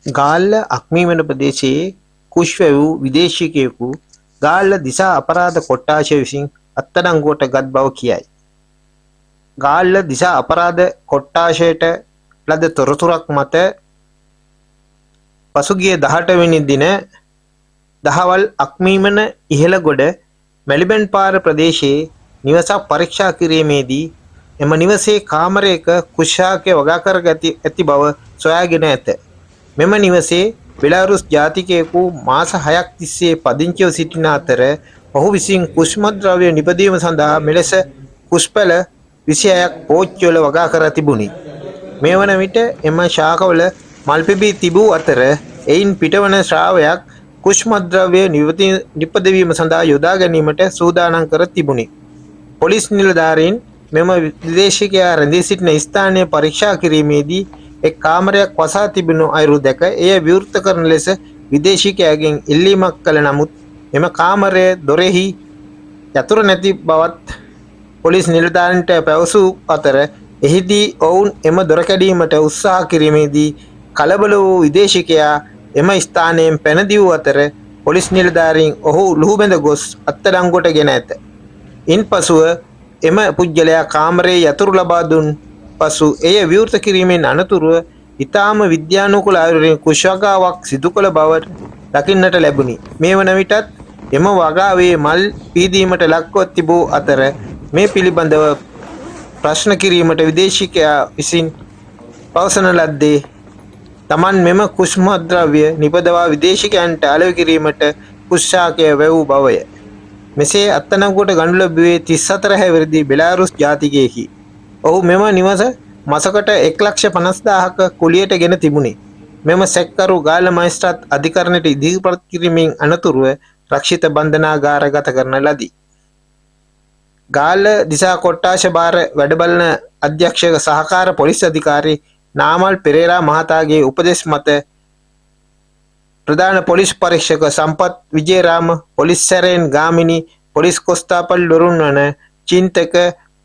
ගාල්ල අක්මීමන ප්‍රදේශයේ කුෂ්ව වූ විදේශිකයෙකු ගාල්ල දිසා අපරාධ කොට්ටාශය විසින් අත්අඩංගුවට ගත් බව කියයි. ගාල්ල දිසා අපරාධ කොට්ටාශයට ලද තොරතුරක් මත පසුගිය 18 වෙනි දින දහවල් අක්මීමන ඉහළගොඩ මෙල්බන් පාර ප්‍රදේශයේ නිවසක් පරීක්ෂා කිරීමේදී එම නිවසේ කාමරයක කුෂ්ඨාකය වගා කර ඇති බව සොයාගෙන ඇත. මෙම නිවසේ බෙලාරුස් ජාතිකයෙකු මාස 6ක් තිස්සේ පදිංචිව සිටින අතර ඔහු විසින් කුෂ්මද්‍රව්‍ය නිපදවීම සඳහා මෙලෙස කුෂ්පැල 26ක් පෝච්චිවල වගා කර තිබුණි. මේ වන විට එම ශාකවල මල් පිබී තිබූ අතර එයින් පිටවන ශ්‍රාවයක් කුෂ්මද්‍රව්‍ය නිපදවීම සඳහා යොදා ගැනීමට සූදානම් කර තිබුණි. පොලිස් නිලධාරීන් මෙම විදේශිකයා රැඳී සිටින ස්ථානය පරීක්ෂා කිරීමේදී එක් කාමරයක් වසා තිබෙනු අයුරු දැක එය විවෘත කරන ලෙස විදේශිකයාගෙන් ඉල්ලීමක් කළ නමුත් එම කාමරයේ දොරෙහි යතුරු නැති බවත් පොලිස් නිලධාරීන්ට පැවසූ අතර එහිදී ඔවුන් එම දොර කැඩීමට උත්සාහ කිරීමේදී කලබල වූ විදේශිකයා එම ස්ථානයෙන් පැනදී වූ අතර පොලිස් නිලධාරීන් ඔහු ලුහුබැඳ ගොස් අත්අඩංගුවට ගෙන ඇත. ඉන්පසුව එම පුජ්‍යලයා කාමරයේ යතුරු ලබා දුන් පසු එය විවෘත කිරීමෙන් අනතුරුව ඉතාම විද්‍යානුකූල ආයුර්වේද කුෂ්ඨාගාවක් සිදු කළ බව දකින්නට ලැබුණි. මේ වන විටත් එම වගාවේ මල් පීදීමට ලක්ව තිබූ අතර මේ පිළිබඳව ප්‍රශ්න කිරීමට විදේශිකයා විසින් පවසන ලද්දේ තමන් මෙම කුෂ්මද්‍රව්‍ය නිපදවා විදේශිකයන්ට අලෙවි කිරීමට කුෂ්ඨාකය වැවූ බවය. මෙසේ අත්අඩංගුවට ගනු ලැබුවේ 34 හැවිරිදි බෙලාරුස් ජාතිකයෙකි. ඔහු මෙම නිවස මසකට 1,50,000ක කුලියට ගෙන තිබුණි. මෙම සැකකරු ගාල්ල මහේස්ත්‍රාත් අධිකරණයට ඉදිරිපත් කිරීමෙන් අනතුරුව රක්ෂිත බන්ධනාගාරගත කරන ලදී. ගාල්ල දිසා කොට්ටාශ භාර වැඩබලන අධ්‍යක්ෂක සහකාර පොලිස් අධිකාරී නාමල් පෙරේරා මහතාගේ උපදෙස් මත ප්‍රධාන පොලිස් පරීක්ෂක සම්පත් විජේරාම, පොලිස් සැරෙන් ගාමිණී, පොලිස් කොස්තාපල් වරුන් වන චින්තක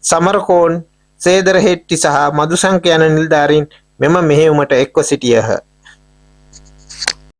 සමරකෝන්, සේදර හෙට්ටි සහ මදුසංක යන නිලධාරීන් මෙම මෙහෙයුමට එක්ව සිටියහ.